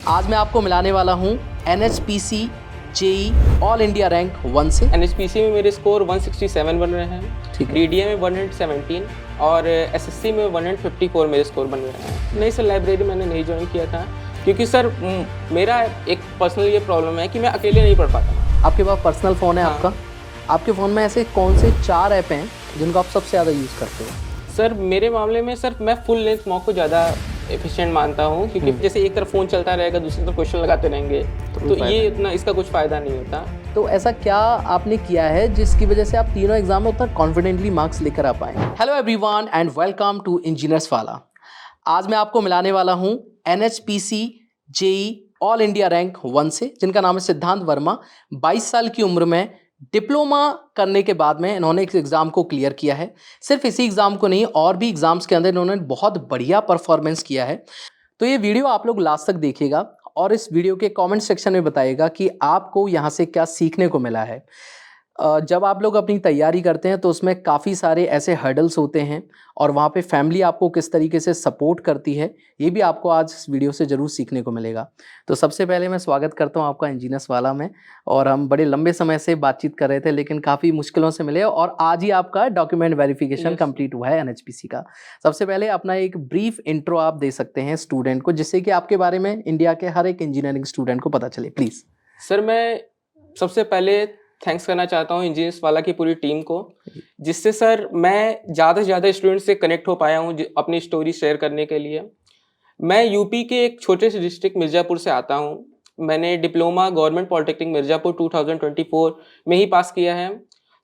आज मैं आपको मिलाने वाला हूँ NHPC JE all India rank 1 से। NHPC में मेरे स्कोर 167 बन रहे हैं, ठीक है। DDA में 117 और SSC में 154 मेरे स्कोर बन रहे हैं। नहीं सर, लाइब्रेरी मैंने नहीं ज्वाइन किया था क्योंकि सर मेरा एक पर्सनल ये प्रॉब्लम है कि मैं अकेले नहीं पढ़ पाता। आपके पास पर्सनल फ़ोन है? हाँ। आपका आपके फ़ोन में ऐसे कौन से 4 ऐप हैं जिनको आप सबसे ज़्यादा यूज़ करते हो? सर मेरे मामले में सर मैं फुल लेंथ मॉक को ज़्यादा एफिशिएंट मानता हूँ क्योंकि जैसे एक तरफ फ़ोन चलता रहेगा, दूसरी तरफ क्वेश्चन लगाते रहेंगे तो ये इतना इसका कुछ फ़ायदा नहीं होता। तो ऐसा क्या आपने किया है जिसकी वजह से आप तीनों एग्जाम में उतना कॉन्फिडेंटली मार्क्स लेकर आ पाए? Hello everyone and welcome to engineers वाला। आज मैं आपको मिलाने वाला हूँ NHPC JE all India rank 1 से, जिनका नाम है सिद्धांत वर्मा। 22 साल की उम्र में डिप्लोमा करने के बाद में इन्होंने इस एग्ज़ाम को क्लियर किया है। सिर्फ इसी एग्ज़ाम को नहीं, और भी एग्ज़ाम्स के अंदर इन्होंने बहुत बढ़िया परफॉर्मेंस किया है। तो ये वीडियो आप लोग लास्ट तक देखिएगा और इस वीडियो के कमेंट सेक्शन में बताइएगा कि आपको यहाँ से क्या सीखने को मिला है। जब आप लोग अपनी तैयारी करते हैं तो उसमें काफ़ी सारे ऐसे हर्डल्स होते हैं और वहाँ पे फैमिली आपको किस तरीके से सपोर्ट करती है, ये भी आपको आज इस वीडियो से ज़रूर सीखने को मिलेगा। तो सबसे पहले मैं स्वागत करता हूँ आपका इंजीनियर्स वाला में। और हम बड़े लंबे समय से बातचीत कर रहे थे लेकिन काफ़ी मुश्किलों से मिले और आज ही आपका डॉक्यूमेंट वेरिफिकेशन कंप्लीट हुआ है NHPC का। सबसे पहले अपना एक ब्रीफ इंट्रो आप दे सकते हैं स्टूडेंट को, जिससे कि आपके बारे में इंडिया के हर एक इंजीनियरिंग स्टूडेंट को पता चले, प्लीज़। सर मैं सबसे पहले थैंक्स करना चाहता हूँ इंजीनियर्स वाला की पूरी टीम को, जिससे सर मैं ज़्यादा से ज़्यादा स्टूडेंट से कनेक्ट हो पाया हूँ अपनी स्टोरी शेयर करने के लिए। मैं यूपी के एक छोटे से डिस्ट्रिक्ट मिर्ज़ापुर से आता हूँ। मैंने डिप्लोमा गवर्नमेंट पॉलिटेक्निक मिर्ज़ापुर 2024 में ही पास किया है।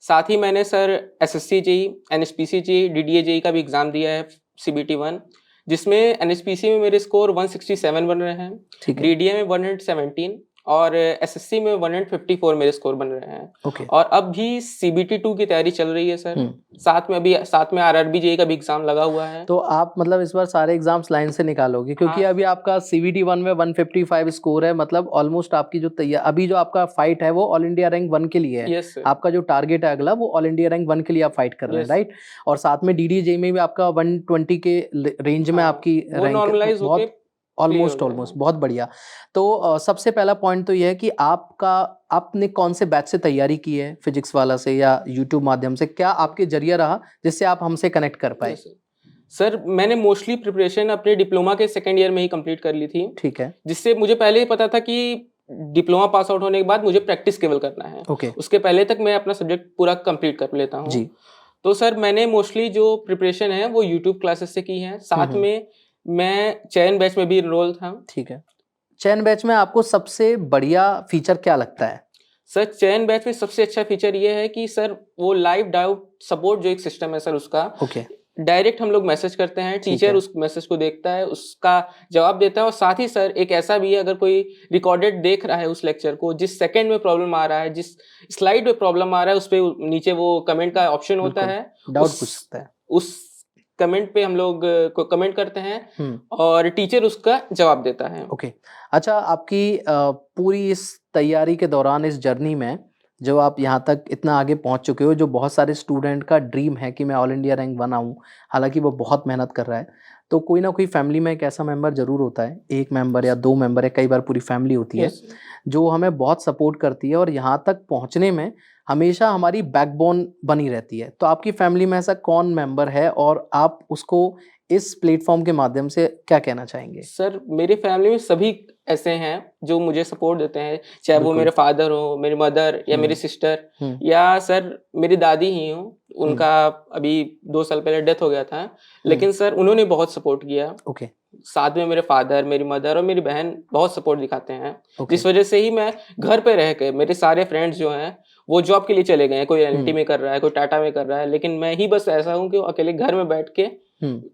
साथ ही मैंने sir SSC JE, NHPC JE, DDA JE का भी एग्ज़ाम दिया है CBT 1, जिसमें NHPC में मेरे स्कोर 167 बन रहे हैं, DDA में 117 और SSC में 154 मेरे स्कोर बन रहे हैं। और अब भी CBT 2 की तैयारी चल रही है सर। साथ में RRB जेई का भी एग्जाम लगा हुआ है। तो आप मतलब इस बार सारे एग्जाम्स लाइन से निकालोगे क्योंकि अभी आपका CBT 1 में 155 स्कोर है, मतलब ऑलमोस्ट आपकी जो अभी जो आपका फाइट है वो ऑल इंडिया रैंक 1 के लिए है। Yes sir. आपका जो टारगेट है अगला वो ऑल इंडिया रैंक 1 के लिए आप फाइट कर रहे हैं, राइट? और साथ में DDA जेई में भी आपका 120 के रेंज में आपकी रैंक बहुत ऑलमोस्ट बहुत बढ़िया। तो सबसे पहला पॉइंट तो यह है कि आपने कौन से बैच से तैयारी की है, फिजिक्स वाला से या यूट्यूब माध्यम से? क्या आपके जरिया रहा जिससे आप हमसे कनेक्ट कर पाए? सर मैंने मोस्टली प्रिपरेशन अपने डिप्लोमा के सेकेंड ईयर में ही कंप्लीट कर ली थी। ठीक है। जिससे मुझे पहले ही पता था कि डिप्लोमा पास आउट होने के बाद मुझे प्रैक्टिस केवल करना है। उसके पहले तक मैं अपना सब्जेक्ट पूरा कंप्लीट कर लेता हूँ जी। तो सर मैंने मोस्टली जो प्रिपरेशन है वो यूट्यूब क्लासेस से की है। साथ में मैं चयन बैच में भी इनरोल था। ठीक है। चयन बैच में आपको सबसे बढ़िया फीचर क्या लगता है? सर चयन बैच में सबसे अच्छा फीचर ये है कि सर वो लाइव डाउट सपोर्ट जो एक सिस्टम है सर उसका, डायरेक्ट हम लोग मैसेज करते हैं, टीचर उस मैसेज को देखता है, उसका जवाब देता है। और साथ ही सर एक ऐसा भी है, अगर कोई रिकॉर्डेड देख रहा है उस लेक्चर को, जिस सेकंड में प्रॉब्लम आ रहा है, जिस स्लाइड में प्रॉब्लम आ रहा है, उस पे नीचे वो कमेंट का ऑप्शन होता है, डाउट पूछ सकता है। उस कमेंट पे हम लोग को कमेंट करते हैं और टीचर उसका जवाब देता है। अच्छा, आपकी पूरी इस तैयारी के दौरान, इस जर्नी में जो आप यहाँ तक इतना आगे पहुँच चुके हो, जो बहुत सारे स्टूडेंट का ड्रीम है कि मैं ऑल इंडिया रैंक 1 आऊँ, हालांकि वो बहुत मेहनत कर रहा है, तो कोई ना कोई फैमिली में एक ऐसा मेंबर ज़रूर होता है, एक मेंबर या 2 मेंबर या कई बार पूरी फैमिली होती है जो हमें बहुत सपोर्ट करती है और यहाँ तक पहुँचने में हमेशा हमारी बैकबोन बनी रहती है। तो आपकी फैमिली में ऐसा कौन मेंबर है और आप उसको इस प्लेटफॉर्म के माध्यम से क्या कहना चाहेंगे? सर मेरी फैमिली में सभी ऐसे हैं जो मुझे सपोर्ट देते हैं, चाहे वो मेरे फादर हो, मेरी मदर या मेरी सिस्टर या सर मेरी दादी ही हो। उनका अभी 2 साल पहले डेथ हो गया था, लेकिन सर उन्होंने बहुत सपोर्ट किया। साथ में मेरे फादर, मेरी मदर और मेरी बहन बहुत सपोर्ट दिखाते हैं, जिस वजह से ही मैं घर पे रह के, मेरे सारे फ्रेंड्स जो हैं वो जॉब के लिए चले गए हैं, कोई एलएनटी में कर रहा है, कोई टाटा में कर रहा है, लेकिन मैं ही बस ऐसा हूँ कि अकेले घर में बैठ के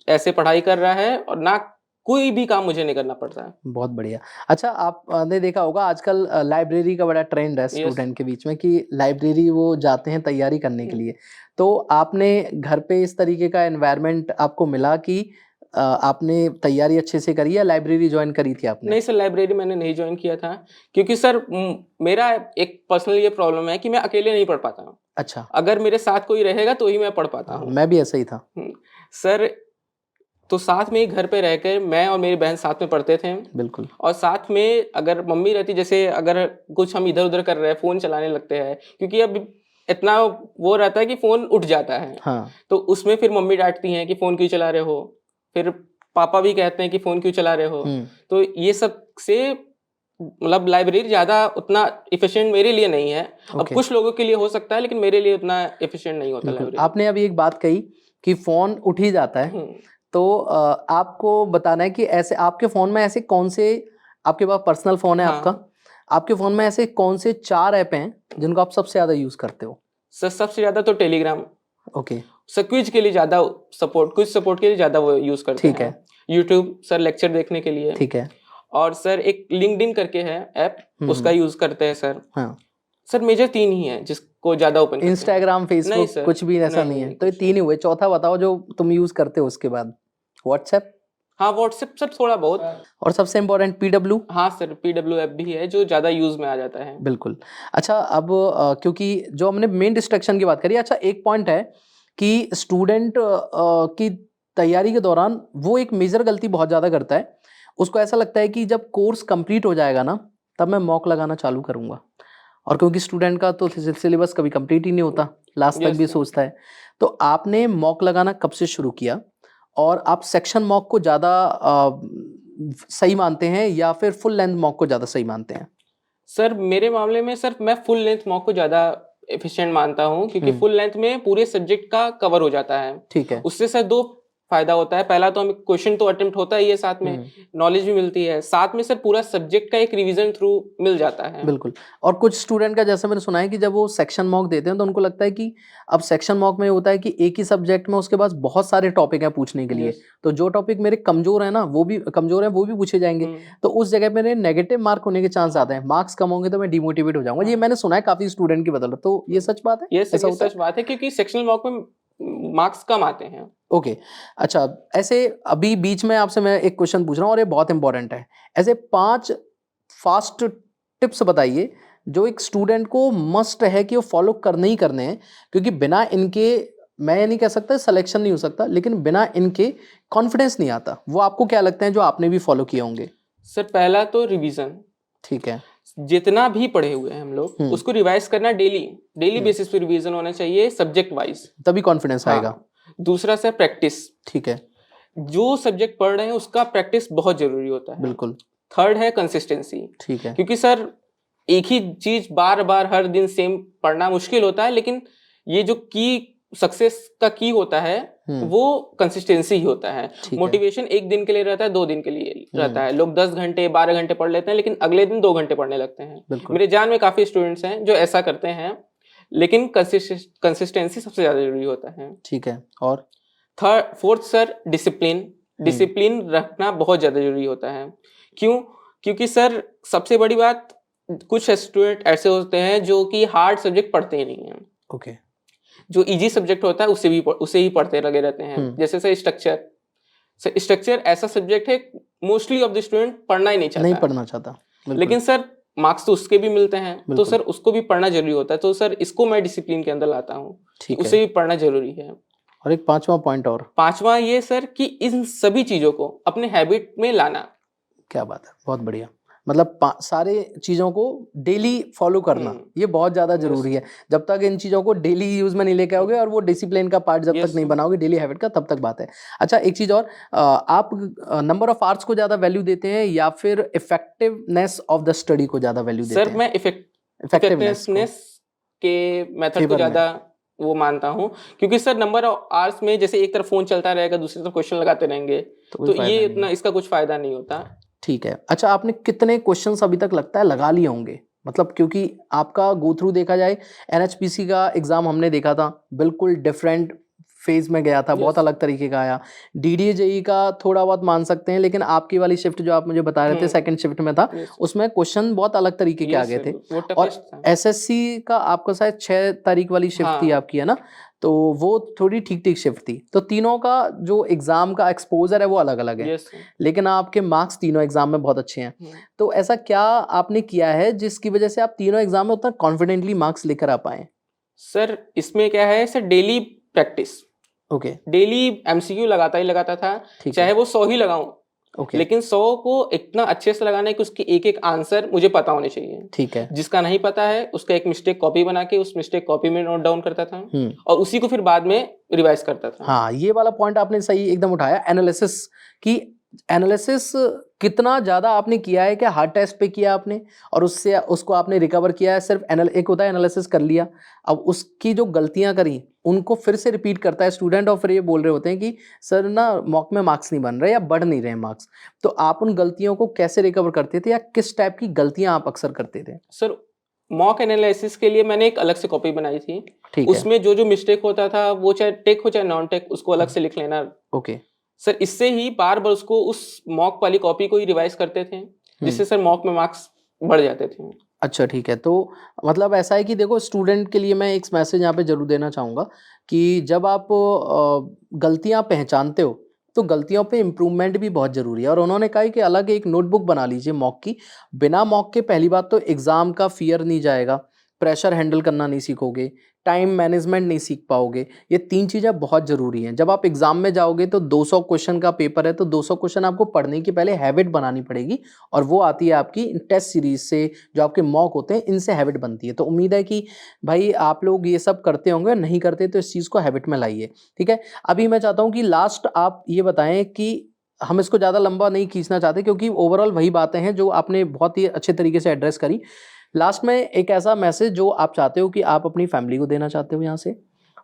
ऐसे पढ़ाई कर रहा है और ना कोई भी काम मुझे नहीं करना पड़ता है। बहुत बढ़िया। अच्छा, आपने देखा होगा आजकल लाइब्रेरी का बड़ा ट्रेंड है स्टूडेंट के बीच में कि लाइब्रेरी वो जाते हैं तैयारी करने के लिए। तो आपने घर पे इस तरीके का एनवायरनमेंट आपको मिला कि आपने तैयारी अच्छे से करी या लाइब्रेरी ज्वाइन करी थी आपने? नहीं सर, लाइब्रेरी मैंने नहीं ज्वाइन किया था क्योंकि सर मेरा एक पर्सनल ये प्रॉब्लम है कि मैं अकेले नहीं पढ़ पाता हूँ। अच्छा। अगर मेरे साथ कोई रहेगा तो ही मैं पढ़ पाता हूँ। मैं भी ऐसा ही था सर तो साथ में ही घर पे रहकर मैं और मेरी बहन साथ में पढ़ते थे। बिल्कुल। और साथ में अगर मम्मी रहती, जैसे अगर कुछ हम इधर उधर कर रहे हैं, फोन चलाने लगते हैं, क्योंकि अब इतना वो रहता है कि फोन उठ जाता है। हाँ। तो उसमें फिर मम्मी डांटती हैं कि फोन क्यों चला रहे हो, फिर पापा भी कहते हैं कि फोन क्यों चला रहे हो। तो ये सब से मतलब लाइब्रेरी ज्यादा उतना इफिशिएंट मेरे लिए नहीं है। अब Okay. कुछ लोगों के लिए हो सकता है, लेकिन मेरे लिए उतना इफिशिएंट नहीं होता बिल्कुल। लाइब्रेरी। आपने अभी एक बात कही कि फोन उठ ही जाता है, तो आपको बताना है कि ऐसे आपके फोन में ऐसे कौन से, आपके पास पर्सनल फोन है हाँ। आपका, आपके फोन में ऐसे कौन से 4 ऐप हैं जिनको आप सबसे ज्यादा यूज करते हो? सर सबसे ज्यादा तो टेलीग्राम। ओके। सर क्विज के लिए ज्यादा सपोर्ट, क्विज सपोर्ट के लिए ज्यादा वो यूज करते ठीक हैं। है। यूट्यूब सर लेक्चर देखने के लिए। ठीक है। और सर एक लिंक्डइन करके है ऐप, उसका यूज करते हैं सर। हाँ। सर मेजर 3 ही है जिसको ज्यादा ओपन करते हैं। इंस्टाग्राम, नहीं फेसबुक सर, कुछ भी ऐसा नहीं है? तो ये 3 ही हुए, चौथा बताओ जो तुम यूज करते हो उसके बाद। व्हाट्सएप? हाँ व्हाट्सएप सर थोड़ा बहुत। और सबसे इम्पोर्टेंट पीडब्ल्यू? हाँ सर पीडब्ल्यू ऐप भी है जो ज्यादा यूज में आ जाता है। बिल्कुल। अच्छा, अब क्योंकि जो हमने मेन डिस्ट्रैक्शन की बात करी, अच्छा एक पॉइंट है कि स्टूडेंट की तैयारी के दौरान वो एक मेजर गलती बहुत ज़्यादा करता है। उसको ऐसा लगता है कि जब कोर्स कंप्लीट हो जाएगा ना, तब मैं मॉक लगाना चालू करूँगा। और क्योंकि स्टूडेंट का तो सिलेबस कभी कंप्लीट ही नहीं होता, लास्ट तक Yes, भी sir. सोचता है। तो आपने मॉक लगाना कब से शुरू किया, और आप सेक्शन मॉक को ज़्यादा सही मानते हैं या फिर फुल लेंथ मॉक को ज़्यादा सही मानते हैं? सर मेरे मामले में सर मैं फुल लेंथ मॉक को ज्यादा एफिशिएंट मानता हूँ, क्योंकि फुल लेंथ में पूरे सब्जेक्ट का कवर हो जाता है। ठीक है। उससे सर 2 फायदा होता है। पहला तो हमें क्वेश्चन तो अटेम्प्ट होता ही है, साथ में नॉलेज भी मिलती है, साथ में सर पूरा सब्जेक्ट का एक रिवीजन थ्रू मिल जाता है। बिल्कुल। और कुछ स्टूडेंट का जैसे मैंने सुना है कि जब वो सेक्शन मॉक देते हैं तो उनको लगता है कि अब सेक्शन मॉक में होता है कि एक ही सब्जेक्ट में उसके पास बहुत सारे टॉपिक हैं पूछने के लिए, Yes. तो जो टॉपिक मेरे कमजोर है ना वो भी कमजोर है, वो भी पूछे जाएंगे। तो उस जगह मेरे नेगेटिव मार्क होने के चांस आते हैं, मार्क्स कम होंगे तो मैं डिमोटिवेट हो जाऊंगा। ये मैंने सुना है काफी स्टूडेंट की बदौलत। तो ये सच बात है? ये ऐसा सर ये होता सच बात है, क्योंकि सेक्शनल मॉक में मार्क्स कम आते हैं। ओके। अच्छा, ऐसे अभी बीच में आपसे मैं एक क्वेश्चन पूछ रहा हूँ और ये बहुत इंपॉर्टेंट है। ऐसे 5 फास्ट टिप्स बताइए जो एक स्टूडेंट को मस्ट है कि वो फॉलो करने ही करने हैं, क्योंकि बिना इनके, मैं ये नहीं कह सकता सिलेक्शन नहीं हो सकता, लेकिन बिना इनके कॉन्फिडेंस नहीं आता। वो आपको क्या लगता है जो आपने भी फॉलो किए होंगे? सर पहला तो रिवीजन। ठीक है। जितना भी पढ़े हुए हैं हम लोग उसको रिवाइज करना, डेली बेसिस पे रिवीजन होना चाहिए, सब्जेक्ट वाइज, तभी कॉन्फिडेंस आएगा। दूसरा सर प्रैक्टिस। ठीक है। जो सब्जेक्ट पढ़ रहे हैं उसका प्रैक्टिस बहुत जरूरी होता है। बिल्कुल। थर्ड है कंसिस्टेंसी। ठीक है। क्योंकि सर एक ही चीज बार बार हर दिन सेम पढ़ना मुश्किल होता है, लेकिन ये जो की सक्सेस का की होता है वो कंसिस्टेंसी ही होता है। मोटिवेशन एक दिन के लिए रहता है, 2 दिन के लिए रहता है। लोग 10 घंटे 12 घंटे पढ़ लेते हैं, लेकिन अगले दिन 2 घंटे पढ़ने लगते हैं। मेरे जान में काफी स्टूडेंट्स हैं जो ऐसा करते हैं, लेकिन कंसिस्टेंसी सबसे ज्यादा जरूरी होता है। ठीक है। और फोर्थ सर डिसिप्लिन रखना बहुत ज्यादा जरूरी होता है। क्यों? क्योंकि सर सबसे बड़ी बात, कुछ स्टूडेंट ऐसे होते हैं जो कि हार्ड सब्जेक्ट पढ़ते ही नहीं हैं। ओके। जो इजी सब्जेक्ट होता है उसे ही पढ़ते लगे रहते हैं। जैसे सर स्ट्रक्चर ऐसा सब्जेक्ट है मोस्टली ऑफ द स्टूडेंट पढ़ना ही नहीं पढ़ना चाहता। लेकिन सर मार्क्स तो उसके भी मिलते हैं, तो सर उसको भी पढ़ना जरूरी होता है। तो सर इसको मैं डिसिप्लिन के अंदर लाता हूँ, उसे भी पढ़ना जरूरी है। और एक 5वां पॉइंट और, 5वां ये सर कि इन सभी चीजों को अपने हैबिट में लाना। क्या बात है, बहुत बढ़िया। मतलब सारे चीजों को डेली फॉलो करना, ये बहुत ज्यादा जरूरी है। जब तक इन चीजों को डेली यूज में नहीं लेके आओगे और वो डिसिप्लिन का पार्ट जब तक नहीं बनाओगे, डेली हैबिट का, तब तक बात है। अच्छा एक चीज और, आप नंबर ऑफ आवर्स को ज्यादा वैल्यू देते हैं या फिर इफेक्टिवनेस ऑफ द स्टडी को ज्यादा वैल्यू देते हैं? सर मैं इफेक्टिवनेस के मेथड को ज्यादा वो मानता हूँ, क्योंकि सर नंबर ऑफ आवर्स में जैसे एक तरफ फोन चलता रहेगा, दूसरी तरफ क्वेश्चन लगाते रहेंगे, तो ये इतना इसका कुछ फायदा नहीं होता। ठीक है। अच्छा, आपने कितने क्वेश्चंस अभी तक लगता है लगा लिए होंगे? मतलब क्योंकि आपका गो थ्रू देखा जाए, एनएचपीसी का एग्जाम हमने देखा था, बिल्कुल डिफरेंट फेज में गया था, बहुत अलग तरीके का आया। डीडीए जेई का थोड़ा बहुत मान सकते हैं, लेकिन आपकी वाली शिफ्ट जो आप मुझे बता रहे थे सेकंड शिफ्ट में था, उसमें क्वेश्चन बहुत अलग तरीके के आ गए थे। और एसएससी का आपका शायद 6 तारीख वाली शिफ्ट थी आपकी, है ना? तो वो थोड़ी ठीक ठीक शिफ्ट थी। तो तीनों का जो एग्जाम का एक्सपोजर है वो अलग अलग है, लेकिन आपके मार्क्स तीनों एग्जाम में बहुत अच्छे हैं। तो ऐसा क्या आपने किया है जिसकी वजह से आप तीनों एग्जाम में उतना कॉन्फिडेंटली मार्क्स लेकर आ पाए? सर इसमें क्या है sir, daily practice. Okay daily MCQ लगाता ही लगाता था, ठीक चाहे है वो 100 ही लगाऊं, ओके लेकिन 100 को इतना अच्छे से लगाना है कि उसके एक एक आंसर मुझे पता होने चाहिए। ठीक है जिसका नहीं पता है उसका एक मिस्टेक कॉपी बना के उस मिस्टेक कॉपी में नोट डाउन करता था हम्म और उसी को फिर बाद में रिवाइज करता था। हाँ ये वाला पॉइंट आपने सही एकदम उठाया एनालिसिस की। एनालिसिस कितना ज़्यादा आपने किया है, क्या हर टेस्ट पे किया आपने और उससे उसको आपने रिकवर किया है? सिर्फ एक होता है एनालिसिस कर लिया, अब उसकी जो गलतियां करी उनको फिर से रिपीट करता है स्टूडेंट और फिर ये बोल रहे होते हैं कि सर ना मॉक में मार्क्स नहीं बन रहे या बढ़ नहीं रहे मार्क्स। तो आप उन गलतियों को कैसे रिकवर करते थे या किस टाइप की गलतियां आप अक्सर करते थे? सर मॉक एनालिसिस के लिए मैंने एक अलग से कॉपी बनाई थी। ठीक है उसमें जो जो मिस्टेक होता था वो चाहे टेक हो चाहे नॉन टेक उसको अलग से लिख लेना। ओके सर इससे ही बार बार उसको उस मॉक वाली कॉपी को ही रिवाइज करते थे, जिससे सर मॉक में मार्क्स बढ़ जाते थे। अच्छा ठीक है। तो मतलब ऐसा है कि देखो स्टूडेंट के लिए मैं एक मैसेज यहाँ पे ज़रूर देना चाहूँगा कि जब आप गलतियाँ पहचानते हो तो गलतियों पे इम्प्रूवमेंट भी बहुत ज़रूरी है। और उन्होंने कहा है कि अलग एक नोटबुक बना लीजिए मॉक की। बिना मॉक के पहली बात तो एग्ज़ाम का फ़ियर नहीं जाएगा, प्रेशर हैंडल करना नहीं सीखोगे, टाइम मैनेजमेंट नहीं सीख पाओगे। ये 3 चीज़ें बहुत ज़रूरी हैं। जब आप एग्ज़ाम में जाओगे तो 200 क्वेश्चन का पेपर है, तो 200 क्वेश्चन आपको पढ़ने की पहले हैबिट बनानी पड़ेगी और वो आती है आपकी टेस्ट सीरीज़ से, जो आपके मॉक होते हैं इनसे हैबिट बनती है। तो उम्मीद है कि भाई आप लोग ये सब करते होंगे, नहीं करते तो इस चीज़ को हैबिट में लाइए, ठीक है? अभी मैं चाहता हूँ कि लास्ट आप ये बताएँ कि हम इसको ज़्यादा लंबा नहीं खींचना चाहते क्योंकि ओवरऑल वही बातें हैं जो आपने बहुत ही अच्छे तरीके से एड्रेस करी। लास्ट में एक ऐसा मैसेज जो आप चाहते हो कि आप अपनी फैमिली को देना चाहते हो यहाँ से,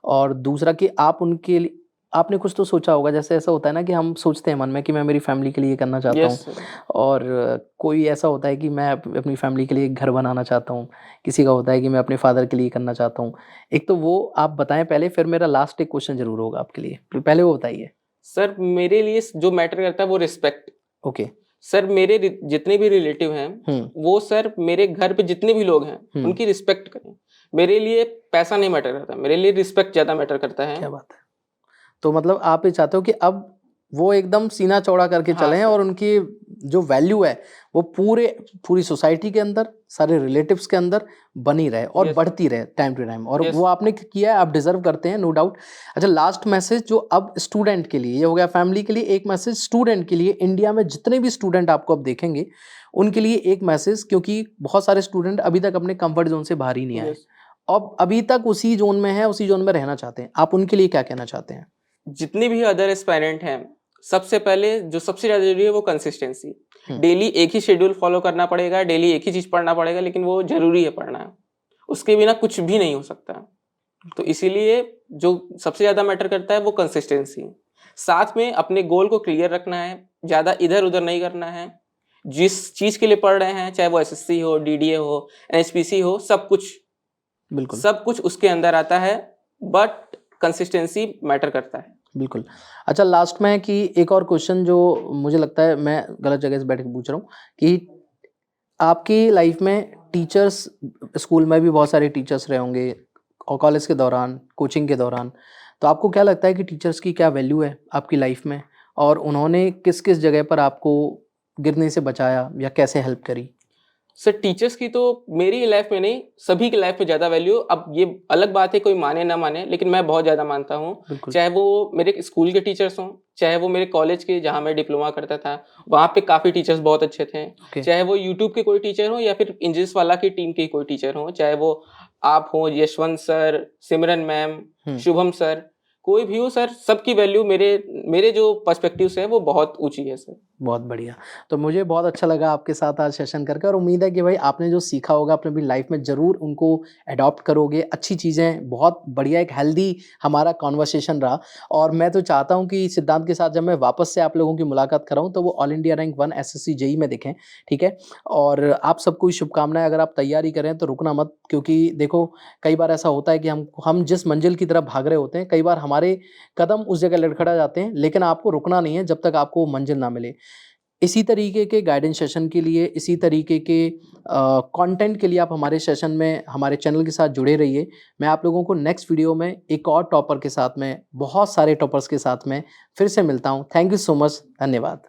और दूसरा कि आप उनके लिए आपने कुछ तो सोचा होगा, जैसे ऐसा होता है ना कि हम सोचते हैं मन में कि मैं मेरी फैमिली के लिए ये करना चाहता हूँ, यस सर। और कोई ऐसा होता है कि मैं अपनी फैमिली के लिए एक घर बनाना चाहता हूँ, किसी का होता है कि मैं अपने फादर के लिए करना चाहता हूँ। एक तो वो आप बताएं पहले, फिर मेरा लास्ट एक क्वेश्चन जरूर होगा आपके लिए, पहले वो बताइए। सर मेरे लिए जो मैटर करता है वो रिस्पेक्ट। ओके सर मेरे जितने भी रिलेटिव हैं वो सर मेरे घर पे जितने भी लोग हैं उनकी रिस्पेक्ट करें। मेरे लिए पैसा नहीं मैटर करता, मेरे लिए रिस्पेक्ट ज्यादा मैटर करता है। क्या बात है। तो मतलब आप ये चाहते हो कि अब वो एकदम सीना चौड़ा करके हाँ चलें सर। और उनकी जो वैल्यू है वो पूरी सोसाइटी के अंदर, सारे रिलेटिव्स के अंदर बनी रहे और यस बढ़ती रहे टाइम टू टाइम, और यस। वो आपने किया है, आप डिजर्व करते हैं, नो डाउट। अच्छा लास्ट मैसेज जो अब स्टूडेंट के लिए, ये हो गया फैमिली के लिए, एक मैसेज स्टूडेंट के लिए, इंडिया में जितने भी स्टूडेंट आपको अब देखेंगे उनके लिए एक मैसेज, क्योंकि बहुत सारे स्टूडेंट अभी तक अपने कंफर्ट जोन से बाहर ही नहीं आए, यस। अब अभी तक उसी जोन में है, उसी जोन में रहना चाहते हैं, आप उनके लिए क्या कहना चाहते हैं? जितने भी अदर एस्पायरेंट हैं, सबसे पहले जो सबसे ज्यादा जरूरी है वो कंसिस्टेंसी। डेली एक ही शेड्यूल फॉलो करना पड़ेगा, डेली एक ही चीज पढ़ना पड़ेगा, लेकिन वो जरूरी है पढ़ना, उसके बिना कुछ भी नहीं हो सकता। तो इसीलिए जो सबसे ज्यादा मैटर करता है वो कंसिस्टेंसी। साथ में अपने गोल को क्लियर रखना है, ज्यादा इधर उधर नहीं करना है। जिस चीज के लिए पढ़ रहे हैं, चाहे वो एसएससी हो, डीडीए हो, एनएचपीसी हो, बिल्कुल सब कुछ उसके अंदर आता है, बट कंसिस्टेंसी मैटर करता है। बिल्कुल। अच्छा लास्ट में कि एक और क्वेश्चन जो मुझे लगता है मैं गलत जगह से बैठ के पूछ रहा हूँ कि आपकी लाइफ में टीचर्स, स्कूल में भी बहुत सारे टीचर्स रहे होंगे और कॉलेज के दौरान, कोचिंग के दौरान, तो आपको क्या लगता है कि टीचर्स की क्या वैल्यू है आपकी लाइफ में, और उन्होंने किस किस जगह पर आपको गिरने से बचाया या कैसे हेल्प करी? सर टीचर्स की तो मेरी लाइफ में नहीं, सभी की लाइफ में ज़्यादा वैल्यू। अब ये अलग बात है कोई माने ना माने, लेकिन मैं बहुत ज़्यादा मानता हूँ। बिल्कुल चाहे वो मेरे स्कूल के टीचर्स हों, चाहे वो मेरे कॉलेज के जहाँ मैं डिप्लोमा करता था वहाँ पे काफ़ी टीचर्स बहुत अच्छे थे, ओके चाहे वो यूट्यूब के कोई टीचर हो या फिर इंजीनियर्स वाला की टीम के कोई टीचर हो, चाहे वो आप हो, यशवंत सर, सिमरन मैम, शुभम सर, कोई भी हो सर, सबकी वैल्यू मेरे मेरे जो पर्सपेक्टिव से है वो बहुत ऊंची है सर। बहुत बढ़िया। तो मुझे बहुत अच्छा लगा आपके साथ आज सेशन करके, और उम्मीद है कि भाई आपने जो सीखा होगा अपने भी लाइफ में ज़रूर उनको अडॉप्ट करोगे। अच्छी चीज़ें, बहुत बढ़िया, एक हेल्दी हमारा कॉन्वर्सेशन रहा। और मैं तो चाहता हूं कि सिद्धांत के साथ जब मैं वापस से आप लोगों की मुलाकात कराऊं तो वो all India rank 1 SSC JE में दिखें, ठीक है? और आप सबको शुभकामनाएं। अगर आप तैयारी करें तो रुकना मत, क्योंकि देखो कई बार ऐसा होता है कि हम जिस मंजिल की तरफ भाग रहे होते हैं, कई बार हमारे कदम उस जगह लड़खड़ा जाते हैं, लेकिन आपको रुकना नहीं है जब तक आपको मंजिल ना मिले। इसी तरीके के गाइडेंस सेशन के लिए, इसी तरीके के कंटेंट के लिए आप हमारे सेशन में, हमारे चैनल के साथ जुड़े रहिए। मैं आप लोगों को नेक्स्ट वीडियो में एक और टॉपर के साथ में, बहुत सारे टॉपर्स के साथ में फिर से मिलता हूँ। थैंक यू सो मच, धन्यवाद।